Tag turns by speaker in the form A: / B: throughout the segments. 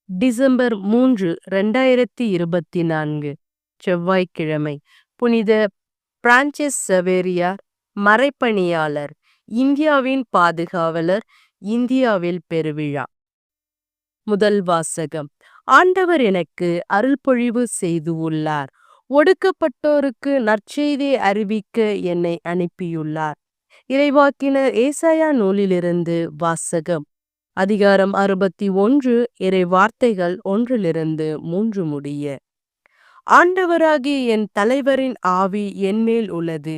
A: December 3, 2024 செவ்வாய்க்கிழமை. புனித Francis Saveriyar, மறைப்பணியாளர், இந்தியாவின் பாதுகாவலர், இந்தியாவில் பெருவிழா. முதல் வாசகம். ஆண்டவர் எனக்கு அருள்பொழிவு செய்து உள்ளார். ஒடுக்கப்பட்டோருக்கு நற்செய்தியை அறிவிக்க என்னை அனுப்பியுள்ளார். இறைவாக்கினர் ஏசாயா நூலிலிருந்து வாசகம். அதிகாரம் 61, இறை வார்த்தைகள் 1-3 முடிய. ஆண்டவராகிய என் தலைவரின் ஆவி என்மேல் உள்ளது,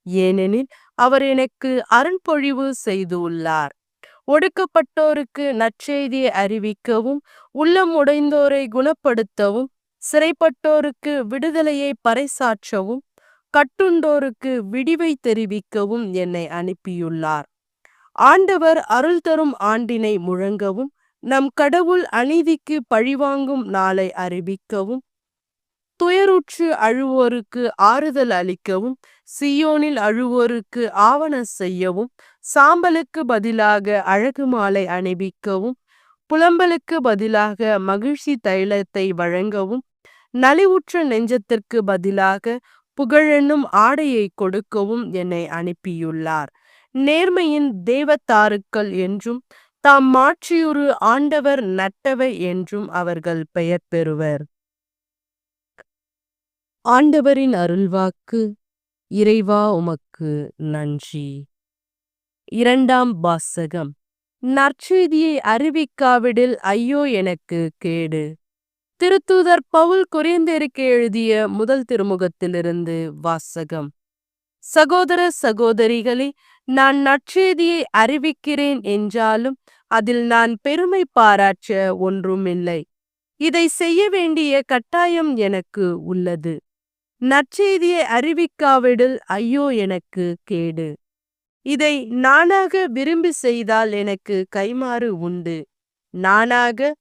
A: ஏனெனில் அவர் எனக்கு அருள்பொழிவு செய்து உள்ளார். ஒடுக்கப்பட்டோருக்கு நற்செய்தியை அறிவிக்கவும், உள்ளம் உடைந்தோரை குணப்படுத்தவும், சிறைப்பட்டோருக்கு விடுதலையை பறைசாற்றவும், கட்டுண்டோருக்கு விடிவை தெரிவிக்கவும் என்னை அனுப்பியுள்ளார். ஆண்டவர் அருள் தரும் ஆண்டினை முழங்கவும், நம் கடவுள் அநீதிக்கு பழிவாங்கும் நாளை அறிவிக்கவும், துயருற்று அழுவோருக்கு ஆறுதல் அளிக்கவும், சியோனில் அழுவோருக்கு ஆவன செய்யவும், சாம்பலுக்கு பதிலாக அழகு மாலை அணிவிக்கவும், புலம்பலுக்கு பதிலாக மகிழ்ச்சி தைலத்தை வழங்கவும், நலிவுற்ற நெஞ்சத்திற்கு பதிலாக புகழென்னும் ஆடையை கொடுக்கவும் என்னை அனுப்பியுள்ளார். நேர்மையின் தேவதாருக்கள் என்றும், தாம் மாற்றியுறு ஆண்டவர் நட்டவை என்றும் அவர்கள் பெயர் பெறுவர். ஆண்டவரின் அருள்வாக்கு. இறைவா உமக்கு நன்றி. இரண்டாம் வாசகம். நற்செய்தியை அறிவிக்காவிடில் ஐயோ எனக்கு கேடு. திருத்தூதர் பவுல் கொரிந்தியருக்கு எழுதிய முதல் திருமுகத்திலிருந்து வாசகம். சகோதர சகோதரிகளே, நான் நற்செய்தியை அறிவிக்கிறேன் என்றாலும் அதில் நான் பெருமை பாராட்ட ஒன்றுமில்லை. இதை செய்ய வேண்டிய கட்டாயம் எனக்கு உள்ளது. நற்செய்தியை அறிவிக்காவிடில் ஐயோ எனக்கு கேடு. இதை நானாக விரும்பி செய்தால் எனக்கு கைமாறு உண்டு. நானாக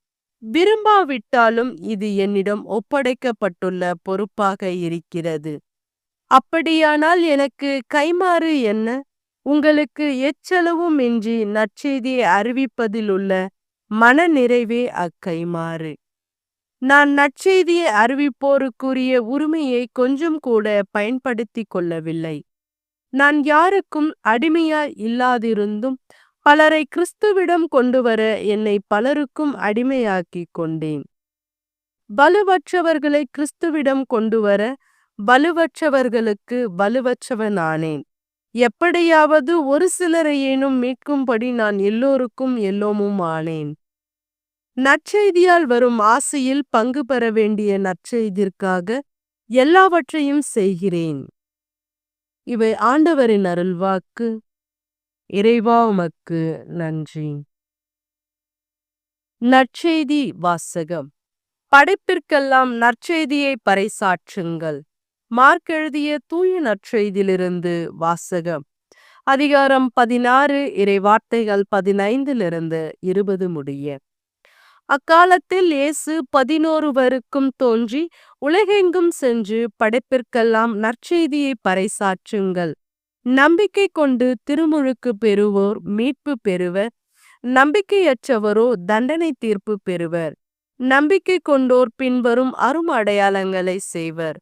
A: விரும்பாவிட்டாலும் இது என்னிடம் ஒப்படைக்கப்பட்டுள்ள பொறுப்பாக இருக்கிறது. அப்படியானால் எனக்கு கைமாறு என்ன? உங்களுக்கு எச்சளவும் இன்றி நற்செய்தியை அறிவிப்பதிலுள்ள மன நிறைவே அக்கைமாறு. நான் நற்செய்தியை அறிவிப்போருக்குரிய உரிமையை கொஞ்சம் கூட பயன்படுத்தி கொள்ளவில்லை. நான் யாருக்கும் அடிமையாய் இல்லாதிருந்தும் பலரை கிறிஸ்துவிடம் கொண்டுவர என்னை பலருக்கும் அடிமையாக்கி கொண்டேன். வலுவற்றவர்களை கிறிஸ்துவிடம் கொண்டுவர வலுவற்றவர்களுக்கு வலுவற்றவனானேன். எப்படியாவது ஒரு சிலரையேனும் மீட்கும்படி நான் எல்லோருக்கும் எல்லோமும் ஆனேன். நற்செய்தியால் வரும் ஆசையில் பங்கு பெற வேண்டிய நற்செய்திற்காக எல்லாவற்றையும் செய்கிறேன். இவை ஆண்டவரின் அருள்வாக்கு. இறைவா உமக்கு நன்றி. நற்செய்தி வாசகம். படைப்பிற்கெல்லாம் நற்செய்தியை பறைசாற்றுங்கள். மார்க் எழுதிய தூய நற்செய்தியிலிருந்து வாசகம். அதிகாரம் 16, இறை வார்த்தைகள் 15-20 முடிய. அக்காலத்தில் இயேசு 11 தோன்றி உலகெங்கும் சென்று, படைப்பிற்கெல்லாம் நற்செய்தியை பறைசாற்றுங்கள். நம்பிக்கை கொண்டு திருமுழுக்கு பெறுவோர் மீட்பு பெறுவர், நம்பிக்கையற்றவரோ தண்டனை தீர்ப்பு பெறுவர். நம்பிக்கை கொண்டோர் பின்வரும் அரும் அடையாளங்களை செய்வர்.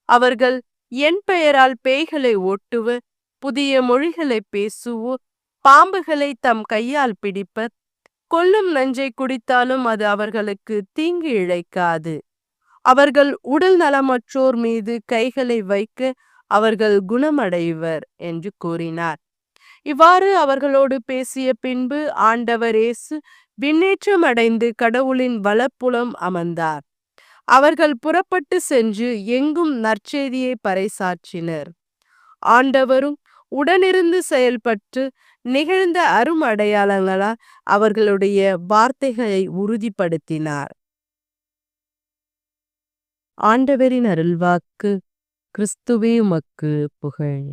A: அவர்கள் என் பெயரால் பேய்களை ஓட்டுவர், புதிய மொழிகளை பேசுவோர், பாம்புகளை தம் கையால் பிடிப்பர், கொல்லும் நஞ்சை குடித்தாலும் அது அவர்களுக்கு தீங்கு இழைக்காது. அவர்கள் உடல் நலமற்றோர் மீது கைகளை வைக்க அவர்கள் குணமடைவர் என்று கூறினார். இவ்வாறு அவர்களோடு பேசிய பின்பு ஆண்டவர் இயேசு விண்ணேற்றம் அடைந்து கடவுளின் வலப்புறம் அமர்ந்தார். அவர்கள் புறப்பட்டு சென்று எங்கும் நற்செய்தியை பறைசாற்றினர். ஆண்டவரும் உடனிருந்து செயல்பட்டு நிகழ்ந்த அரும் அடையாளங்களால் அவர்களுடைய வார்த்தைகளை உறுதிப்படுத்தினார். ஆண்டவரின் அருள்வாக்கு. கிறிஸ்துவே உமக்கு புகழ்.